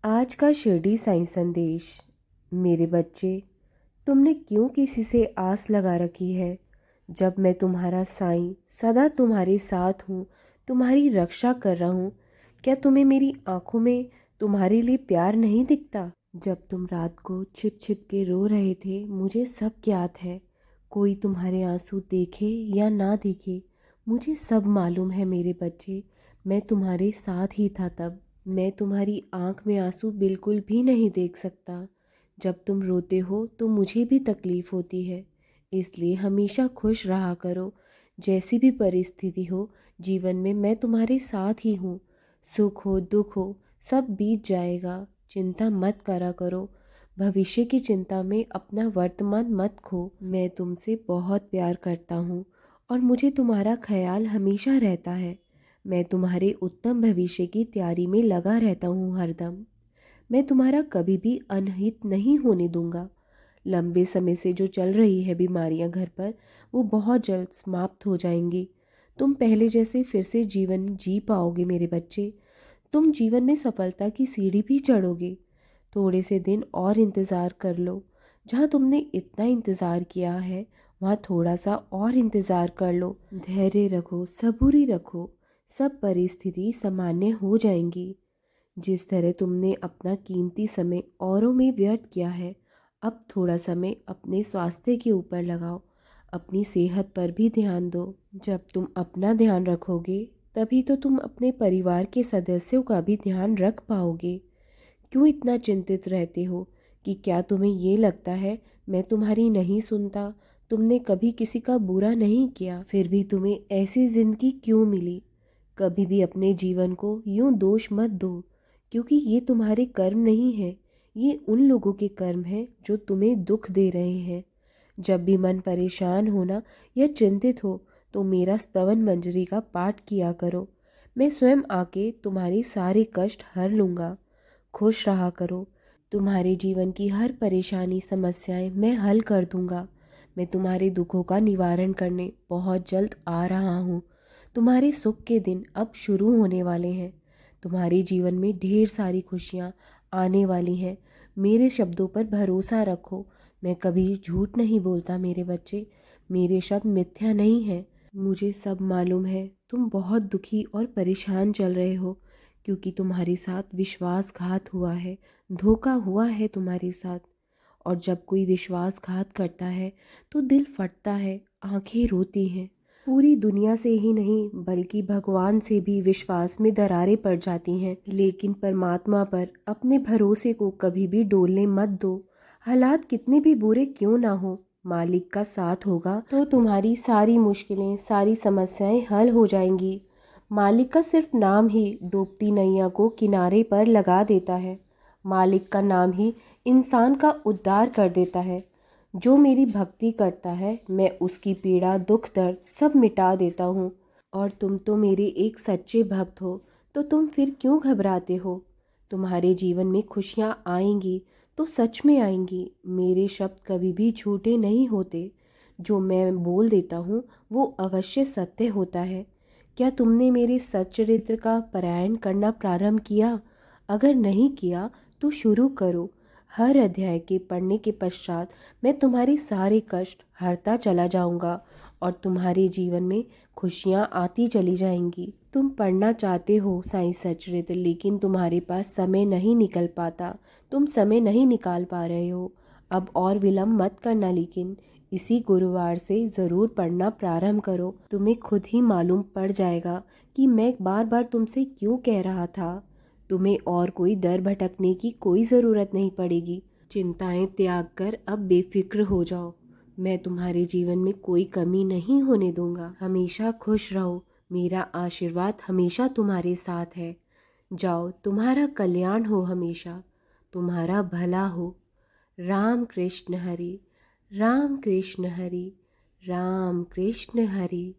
आज का शिरडी साईं संदेश। मेरे बच्चे, तुमने क्यों किसी से आस लगा रखी है? जब मैं तुम्हारा साईं सदा तुम्हारे साथ हूँ, तुम्हारी रक्षा कर रहा हूँ, क्या तुम्हें मेरी आंखों में तुम्हारे लिए प्यार नहीं दिखता? जब तुम रात को छिप छिप के रो रहे थे, मुझे सब ज्ञात है। कोई तुम्हारे आंसू देखे या ना देखे, मुझे सब मालूम है मेरे बच्चे। मैं तुम्हारे साथ ही था तब। मैं तुम्हारी आंख में आंसू बिल्कुल भी नहीं देख सकता। जब तुम रोते हो तो मुझे भी तकलीफ होती है। इसलिए हमेशा खुश रहा करो। जैसी भी परिस्थिति हो, जीवन में मैं तुम्हारे साथ ही हूँ। सुख हो दुख हो, सब बीत जाएगा। चिंता मत करा करो। भविष्य की चिंता में अपना वर्तमान मत खो। मैं तुमसे बहुत प्यार करता हूँ और मुझे तुम्हारा ख्याल हमेशा रहता है। मैं तुम्हारे उत्तम भविष्य की तैयारी में लगा रहता हूँ हरदम। मैं तुम्हारा कभी भी अनहित नहीं होने दूंगा। लंबे समय से जो चल रही है बीमारियां घर पर, वो बहुत जल्द समाप्त हो जाएंगी। तुम पहले जैसे फिर से जीवन जी पाओगे मेरे बच्चे। तुम जीवन में सफलता की सीढ़ी भी चढ़ोगे। थोड़े से दिन और इंतज़ार कर लो। जहाँ तुमने इतना इंतज़ार किया है, वहाँ थोड़ा सा और इंतज़ार कर लो। धैर्य रखो, सबूरी रखो। सब परिस्थिति सामान्य हो जाएंगी। जिस तरह तुमने अपना कीमती समय औरों में व्यर्थ किया है, अब थोड़ा समय अपने स्वास्थ्य के ऊपर लगाओ। अपनी सेहत पर भी ध्यान दो। जब तुम अपना ध्यान रखोगे, तभी तो तुम अपने परिवार के सदस्यों का भी ध्यान रख पाओगे। क्यों इतना चिंतित रहते हो? कि क्या तुम्हें ये लगता है मैं तुम्हारी नहीं सुनता? तुमने कभी किसी का बुरा नहीं किया, फिर भी तुम्हें ऐसी जिंदगी क्यों मिली? कभी भी अपने जीवन को यूं दोष मत दो, क्योंकि ये तुम्हारे कर्म नहीं है। ये उन लोगों के कर्म हैं जो तुम्हें दुख दे रहे हैं। जब भी मन परेशान होना या चिंतित हो, तो मेरा स्तवन मंजरी का पाठ किया करो। मैं स्वयं आके तुम्हारे सारे कष्ट हर लूँगा। खुश रहा करो। तुम्हारे जीवन की हर परेशानी समस्याएं मैं हल कर दूंगा। मैं तुम्हारे दुखों का निवारण करने बहुत जल्द आ रहा हूँ। तुम्हारे सुख के दिन अब शुरू होने वाले हैं। तुम्हारे जीवन में ढेर सारी खुशियाँ आने वाली हैं। मेरे शब्दों पर भरोसा रखो। मैं कभी झूठ नहीं बोलता मेरे बच्चे। मेरे शब्द मिथ्या नहीं है। मुझे सब मालूम है तुम बहुत दुखी और परेशान चल रहे हो, क्योंकि तुम्हारे साथ विश्वासघात हुआ है, धोखा हुआ है तुम्हारे साथ। और जब कोई विश्वासघात करता है तो दिल फटता है, आंखें रोती हैं। पूरी दुनिया से ही नहीं बल्कि भगवान से भी विश्वास में दरारें पड़ जाती हैं। लेकिन परमात्मा पर अपने भरोसे को कभी भी डोलने मत दो। हालात कितने भी बुरे क्यों ना हो, मालिक का साथ होगा तो तुम्हारी सारी मुश्किलें, सारी समस्याएं हल हो जाएंगी। मालिक का सिर्फ नाम ही डूबती नैया को किनारे पर लगा देता है। मालिक का नाम ही इंसान का उद्धार कर देता है। जो मेरी भक्ति करता है, मैं उसकी पीड़ा दुख दर्द सब मिटा देता हूँ। और तुम तो मेरे एक सच्चे भक्त हो, तो तुम फिर क्यों घबराते हो? तुम्हारे जीवन में खुशियाँ आएंगी तो सच में आएंगी। मेरे शब्द कभी भी झूठे नहीं होते। जो मैं बोल देता हूँ वो अवश्य सत्य होता है। क्या तुमने मेरे सच्चरित्र का पारायण करना प्रारंभ किया? अगर नहीं किया तो शुरू करो। हर अध्याय के पढ़ने के पश्चात मैं तुम्हारे सारे कष्ट हरता चला जाऊंगा और तुम्हारे जीवन में खुशियाँ आती चली जाएंगी। तुम पढ़ना चाहते हो साईं सच्चरित्र, लेकिन तुम्हारे पास समय नहीं निकल पाता। तुम समय नहीं निकाल पा रहे हो। अब और विलम्ब मत करना, लेकिन इसी गुरुवार से ज़रूर पढ़ना प्रारंभ करो। तुम्हें खुद ही मालूम पड़ जाएगा कि मैं बार बार तुमसे क्यों कह रहा था। तुम्हें और कोई दर भटकने की कोई ज़रूरत नहीं पड़ेगी। चिंताएं त्याग कर अब बेफिक्र हो जाओ। मैं तुम्हारे जीवन में कोई कमी नहीं होने दूंगा। हमेशा खुश रहो। मेरा आशीर्वाद हमेशा तुम्हारे साथ है। जाओ, तुम्हारा कल्याण हो हमेशा, तुम्हारा भला हो। राम कृष्ण हरि, राम कृष्ण हरि, राम कृष्ण हरि।